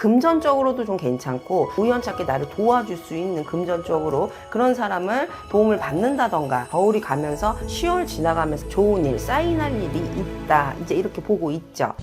금전적으로도 좀 괜찮고 우연찮게 나를 도와줄 수 있는 금전적으로 그런 사람을 도움을 받는다던가 겨울이 가면서 10월 지나가면서 좋은 일, 사인할 일이 있다. 이제 이렇게 보고 있죠.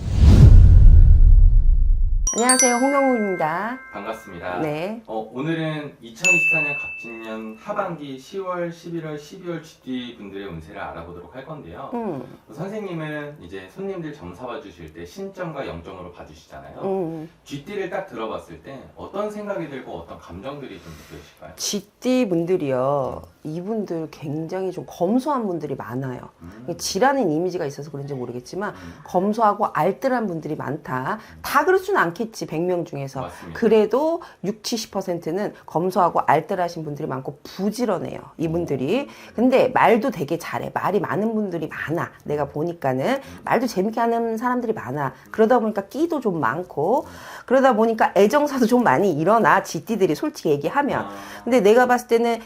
안녕하세요. 홍영우입니다. 반갑습니다. 네. 오늘은 2024년 갑진년 하반기 10월, 11월, 12월 GT 분들의 운세를 알아보도록 할 건데요. 선생님은 이제 손님들 점사 봐주실 때 신점과 0점으로 봐주시잖아요. GT를 딱 들어봤을 때 어떤 생각이 들고 어떤 감정들이 좀 느껴지실까요? GT 분들이요. 이분들 굉장히 좀 검소한 분들이 많아요. 지라는 이미지가 있어서 그런지 모르겠지만 검소하고 알뜰한 분들이 많다. 다 그렇지는 않겠지. 100명 중에서. 맞습니다. 그래도 60, 70%는 검소하고 알뜰하신 분들이 많고 부지런해요. 이분들이. 근데 말도 되게 잘해. 말이 많은 분들이 많아. 내가 보니까는 말도 재밌게 하는 사람들이 많아. 그러다 보니까 끼도 좀 많고 그러다 보니까 애정사도 좀 많이 일어나. GT들이 솔직히 얘기하면. 근데 내가 봤을 때는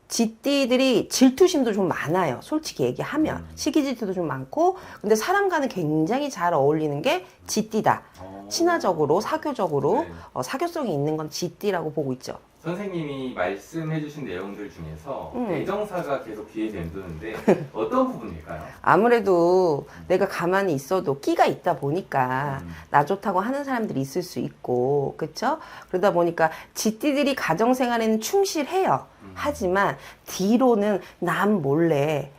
GT들이 질투심도 좀 많아요. 솔직히 얘기하면. 시기질투도 좀 많고 근데 사람과는 굉장히 잘 어울리는 게 GT다. 친화적으로, 사교적으로 네. 사교성이 있는 건 GT라고 보고 있죠. 선생님이 말씀해주신 내용들 중에서 애정사가 계속 귀에 맴도는데 어떤 부분일까요? 아무래도 내가 가만히 있어도 끼가 있다 보니까 나 좋다고 하는 사람들이 있을 수 있고 그쵸? 그러다 보니까 GT들이 가정생활에는 충실해요. 하지만 뒤로는 남 몰래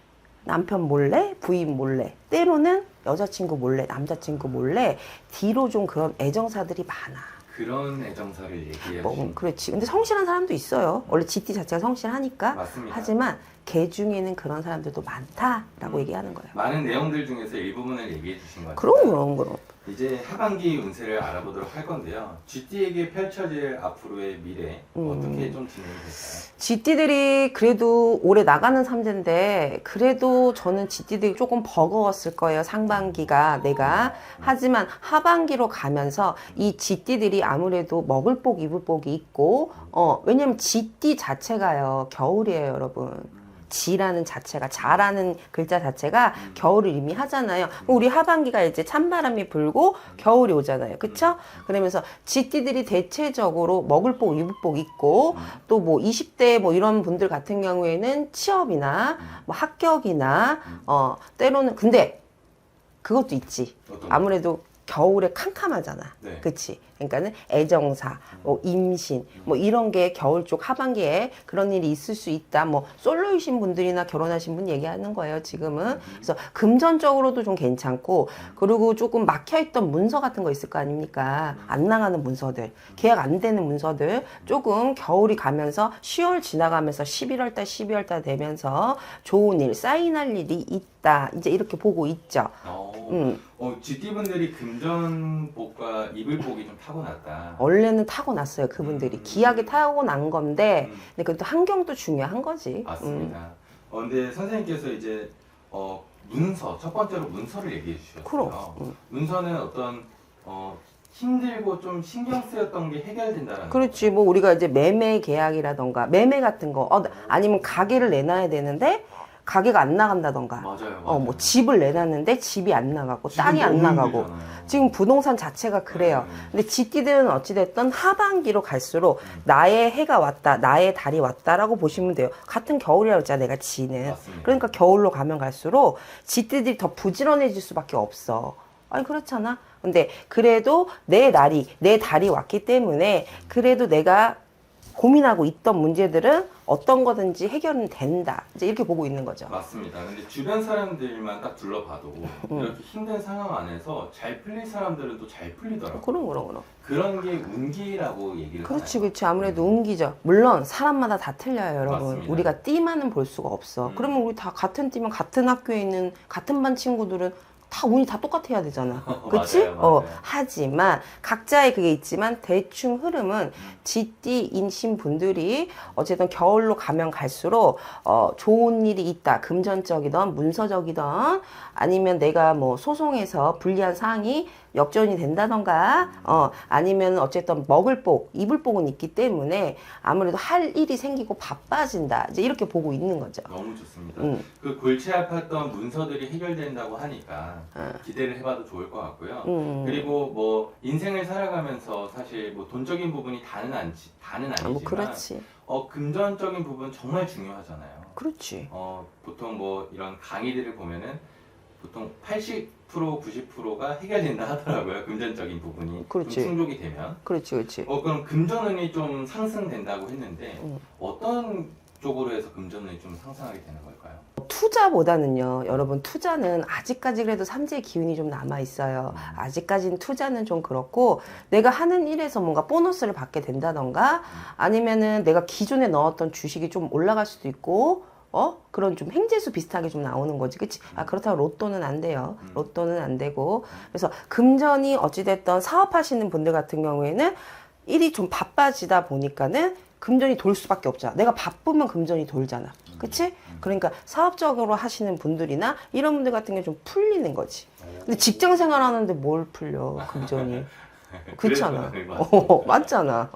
남편 몰래 부인 몰래 때로는 여자친구 몰래 남자친구 몰래 뒤로 좀 그런 애정사들이 많아. 그런 애정사를 얘기해 뭐, 주신 그렇지. 근데 성실한 사람도 있어요. 원래 GT 자체가 성실하니까. 맞습니다. 하지만 개 중에는 그런 사람들도 많다라고 얘기하는 거예요. 많은 내용들 중에서 일부분을 얘기해 주신 것 같아요. 그럼. 이제 하반기 운세를 알아보도록 할 건데요. GT에게 펼쳐질 앞으로의 미래 어떻게 좀 진행이 될까요? GT들이 그래도 올해 나가는 삼재인데 그래도 저는 GT들이 조금 버거웠을 거예요. 상반기가 내가. 하지만 하반기로 가면서 이 GT들이 아무래도 먹을 복 입을 복이 있고 왜냐면 GT 자체가요. 겨울이에요, 여러분. 지라는 자체가 자라는 글자 자체가 겨울을 의미하잖아요. 우리 하반기가 이제 찬바람이 불고 겨울이 오잖아요. 그쵸? 그러면서 GT들이 대체적으로 먹을 복, 입을 복 있고 또 뭐 20대 뭐 이런 분들 같은 경우에는 취업이나 뭐 합격이나 때로는 근데 그것도 있지. 아무래도 겨울에 캄캄하잖아. 네. 그치? 그러니까는 애정사, 뭐 임신, 뭐 이런 게 겨울 쪽 하반기에 그런 일이 있을 수 있다. 뭐 솔로이신 분들이나 결혼하신 분 얘기하는 거예요, 지금은. 그래서 금전적으로도 좀 괜찮고 그리고 조금 막혀있던 문서 같은 거 있을 거 아닙니까? 안 나가는 문서들, 계약 안 되는 문서들 조금 겨울이 가면서 10월 지나가면서 11월 달, 12월 달 되면서 좋은 일, 사인할 일이 있다. 이제 이렇게 보고 있죠. GT분들이 금전복과 입을복이 좀 타고났다. 원래는 타고났어요, 그분들이. 기하게 타고난 건데, 근데 그것도 환경도 중요한 거지. 맞습니다. 근데 선생님께서 이제 문서, 첫 번째로 문서를 얘기해 주셨어요. 그럼. 문서는 어떤 힘들고 좀 신경 쓰였던 게 해결된다라는 그렇지. 뭐 우리가 이제 매매 계약이라던가, 매매 같은 거, 아니면 가게를 내놔야 되는데, 가게가 안 나간다던가. 맞아요. 뭐 집을 내놨는데 집이 안 나가고, 땅이 안 나가고. 지금 부동산 자체가 그래요. 근데 GT들은 어찌됐든 하반기로 갈수록 나의 해가 왔다, 나의 달이 왔다라고 보시면 돼요. 같은 겨울이라고 했잖아, 내가 지는. 맞습니다. 그러니까 겨울로 가면 갈수록 GT들이 더 부지런해질 수밖에 없어. 아니, 그렇잖아. 근데 그래도 내 달이 왔기 때문에 그래도 내가 고민하고 있던 문제들은 어떤 거든지 해결은 된다. 이제 이렇게 보고 있는 거죠. 맞습니다. 근데 주변 사람들만 딱 둘러봐도 이렇게 힘든 상황 안에서 잘 풀릴 사람들은 또 잘 풀리더라고요. 그럼. 그런 게 운기라고 얘기를 그렇지. 하나요? 아무래도 운기죠. 물론 사람마다 다 틀려요, 여러분. 맞습니다. 우리가 띠만은 볼 수가 없어. 그러면 우리 다 같은 띠면 같은 학교에 있는 같은 반 친구들은 다 운이 다 똑같아야 되잖아. 그치? 맞아요. 하지만 각자의 그게 있지만 대충 흐름은 GT이신 분들이 어쨌든 겨울로 가면 갈수록 좋은 일이 있다. 금전적이든 문서적이든 아니면 내가 뭐 소송에서 불리한 사항이 역전이 된다던가, 아니면 어쨌든 먹을 복, 입을 복은 있기 때문에 아무래도 할 일이 생기고 바빠진다. 이제 이렇게 보고 있는 거죠. 너무 좋습니다. 그 골치 아팠던 문서들이 해결된다고 하니까 기대를 해봐도 좋을 것 같고요. 그리고 뭐 인생을 살아가면서 사실 뭐 돈적인 부분이 다는 아니지만 뭐 그렇지. 금전적인 부분 정말 중요하잖아요. 그렇지. 보통 뭐 이런 강의들을 보면은 보통 80% 90%가 해결된다 하더라고요. 금전적인 부분이 그렇지. 좀 충족이 되면. 그렇지, 그렇지. 그럼 금전운이 좀 상승된다고 했는데 어떤 쪽으로 해서 금전운이 좀 상승하게 되는 걸까요? 투자보다는요, 여러분, 투자는 아직까지 그래도 삼재의 기운이 좀 남아있어요. 아직까지는 투자는 좀 그렇고, 내가 하는 일에서 뭔가 보너스를 받게 된다던가, 아니면은 내가 기존에 넣었던 주식이 좀 올라갈 수도 있고, 그런 좀 행재수 비슷하게 좀 나오는 거지. 그치? 그렇다고 로또는 안 돼요. 로또는 안 되고. 그래서 금전이 어찌됐든 사업하시는 분들 같은 경우에는 일이 좀 바빠지다 보니까는 금전이 돌 수밖에 없잖아. 내가 바쁘면 금전이 돌잖아. 그치? 그러니까 사업적으로 하시는 분들이나 이런 분들 같은 게 좀 풀리는 거지. 근데 직장 생활 하는데 뭘 풀려, 금전이. 그렇잖아. 맞잖아.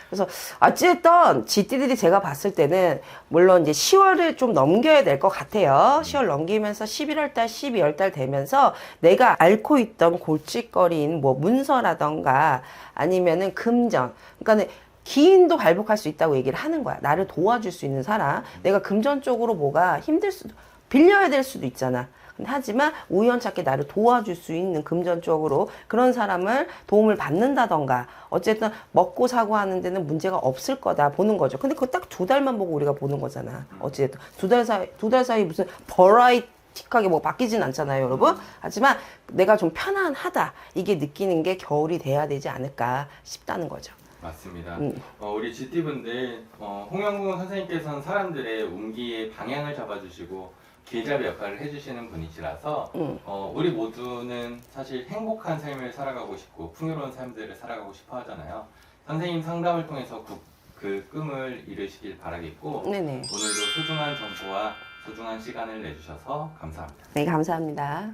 그래서 어찌됐든 GT들이 제가 봤을 때는 물론 이제 10월을 좀 넘겨야 될 것 같아요. 10월 넘기면서 11월 달, 12월 달 되면서 내가 앓고 있던 골칫거리인 뭐 문서라던가 아니면은 금전. 그러니까 기인도 발복할 수 있다고 얘기를 하는 거야. 나를 도와줄 수 있는 사람. 내가 금전 쪽으로 뭐가 힘들 수도, 빌려야 될 수도 있잖아. 하지만 우연찮게 나를 도와줄 수 있는 금전 쪽으로 그런 사람을 도움을 받는다던가 어쨌든 먹고 사고 하는 데는 문제가 없을 거다 보는 거죠. 근데 그거 딱 2달만 보고 우리가 보는 거잖아. 어쨌든 2달 사이 무슨 버라이틱하게 뭐 바뀌진 않잖아요, 여러분. 하지만 내가 좀 편안하다 이게 느끼는 게 겨울이 돼야 되지 않을까 싶다는 거죠. 맞습니다. 우리 GT분들 홍영궁 선생님께서는 사람들의 운기의 방향을 잡아주시고 길잡이 역할을 해주시는 분이시라서 우리 모두는 사실 행복한 삶을 살아가고 싶고 풍요로운 삶들을 살아가고 싶어 하잖아요. 선생님 상담을 통해서 그 꿈을 이루시길 바라겠고 네네. 오늘도 소중한 정보와 소중한 시간을 내주셔서 감사합니다. 네, 감사합니다.